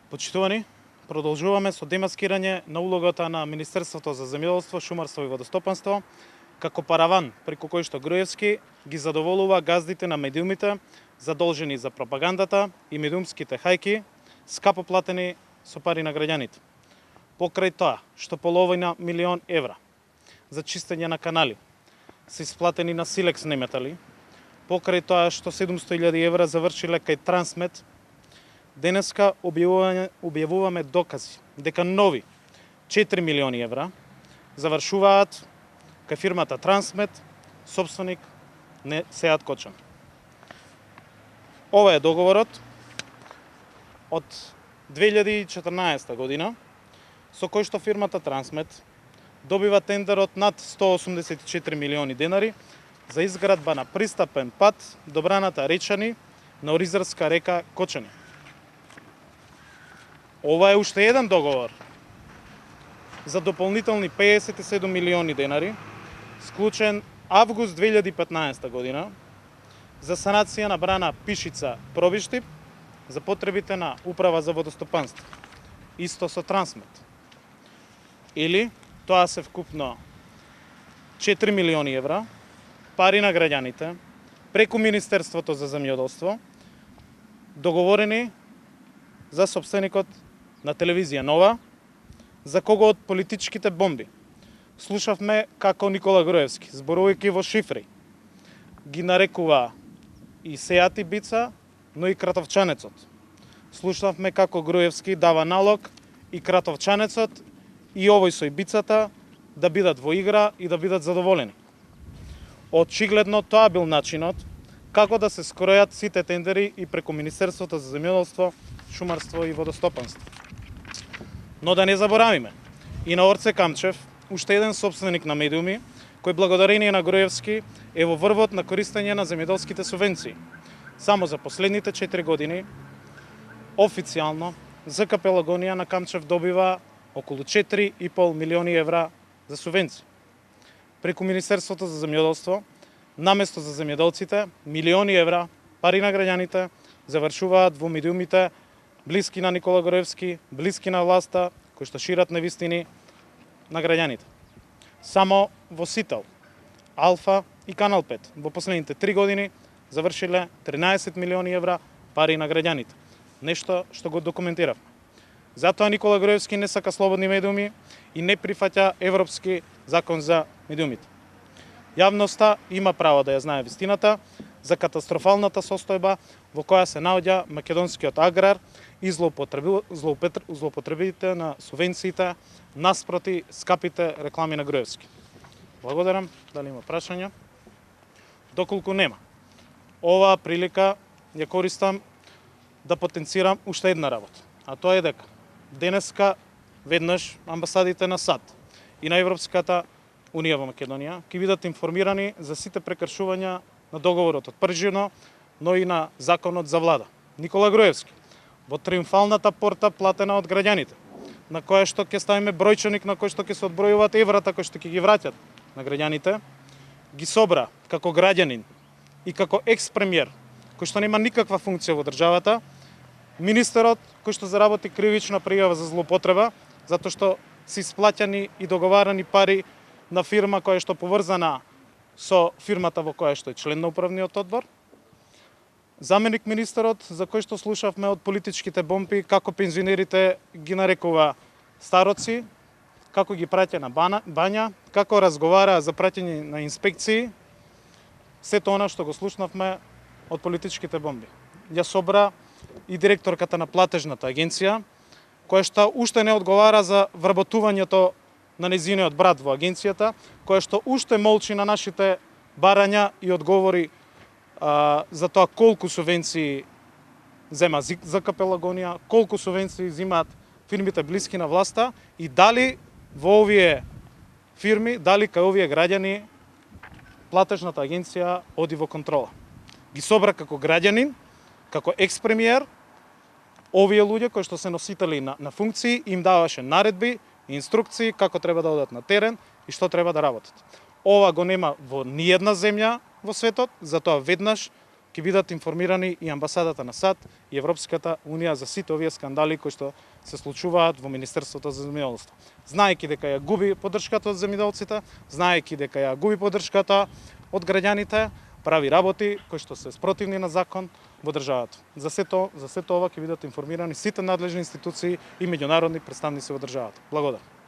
Почитувани, продолжуваме со демаскирање на улогата на Министерството за земјоделство, шумарство и водостопанство како параван преку кој што Груевски ги задоволува газдите на медиумите задолжени за пропагандата и медиумските хајки, скапо платени со пари на граѓаните. Покрај тоа што половина милион евра за чистење на канали се исплатени на Силекс Неметали, покрај тоа што 700.000 евра завршиле кај Трансмет, денеска објавуваме докази дека нови 4 милиони евра завршуваат кај фирмата Трансмет, собственик не Сеат Кочан. Ова е договорот од 2014 година со кој што фирмата Трансмет добива тендерот над 184 милиони денари за изградба на пристапен пат до браната Речани на Оризарска река Кочани. Ова е уште еден договор за дополнителни 57 милиони денари, склучен август 2015 година за санација на брана Пишица Пробиштип за потребите на Управа за водостопанство, исто со Трансмет. Или тоа се вкупно 4 милиони евра, пари на граѓаните, преку Министерството за земјоделство, договорени за собственикот на телевизија Нова, за кого од политичките бомби слушавме како Никола Груевски, зборувајќи во шифри, ги нарекува и Сеат Ибица, но и Кратовчанецот. Слушавме како Груевски дава налог и Кратовчанецот и овој со Ибицата да бидат во игра и да бидат задоволени. Очигледно тоа бил начинот како да се скројат сите тендери и преку Министерството за земјоделство, шумарство и водостопанство. Но да не заборавиме, и на Орце Камчев, уште еден собственик на медиуми, кој благодарение на Груевски е во врвот на користење на земјоделските субвенции. Само за последните 4 години, официјално, ЗКП Лагонија на Камчев добива околу 4,5 милиони евра за субвенции. Преку Министерството за земјоделство, наместо за земјоделците, милиони евра, пари на граѓаните, завршуваат во медиумите блиски на Никола Груевски, блиски на власта, кои што шират невистини на граѓаните. Само во Сител, Алфа и Канал 5 во последните 3 години завршиле 13 милиони евра пари на граѓаните. Нешто што го документиравме. Затоа Никола Груевски не сака слободни медиуми и не прифаќа европски закон за медиумите. Јавноста има право да ја знае вистината за катастрофалната состојба во која се наоѓа македонскиот аграр и злоупотребите на субвенциите наспроти скапите реклами на Груевски. Благодарам. Дали има прашања? Доколку нема, оваа прилика ја користам да потенцирам уште една работа. А тоа е дека денеска веднаш амбасадите на САД и на Европската Унија во Македонија ќе бидат информирани за сите прекршувања на договорот од Пржино, но и на законот за влада. Никола Груевски во триумфалната порта платена од граѓаните, на која што ќе ставиме бројчаник на кој што ќе се одбројуваат еврата кои што ќе ги враќат на граѓаните, ги собра како граѓанин и како екс-премиер, кој што нема никаква функција во државата, министерот кој што заработи кривична пријава за злоупотреба, затоа што се исплаќани и договарани пари на фирма која што поврзана со фирмата во која што е член на управниот одбор. Заменик министерот, за кој што слушавме од политичките бомби, како пензионерите ги нарекува староци, како ги праќа на бања, како разговара за праќање на инспекции, сето она што го слушнавме од политичките бомби. Ја собра и директорката на платежната агенција, која што уште не одговара за вработувањето на незиниот брат во агенцијата, која што уште молчи на нашите барања и одговори за тоа колку субвенции зема ЗКП Лагонија, колку субвенции земаат фирмите блиски на власта и дали во овие фирми, дали кај овие граѓани платежната агенција оди во контрола. Ги собра како граѓанин, како екс-премиер, овие луѓе кои што се носители на функции, им даваше наредби и инструкции како треба да одат на терен и што треба да работат. Ова го нема во ниедна земја во светот, затоа веднаш ќе бидат информирани и амбасадата на САД и Европската унија за сите овие скандали кои што се случуваат во Министерството за земјоделство. Знаејќи дека ја губи поддршката од земјоделците, знаејќи дека ја губи поддршката од граѓаните, прави работи кои што се спротивни на закон во државата. За сето ова ќе бидат информирани сите надлежни институции и меѓународни представници во државата. Благодарам.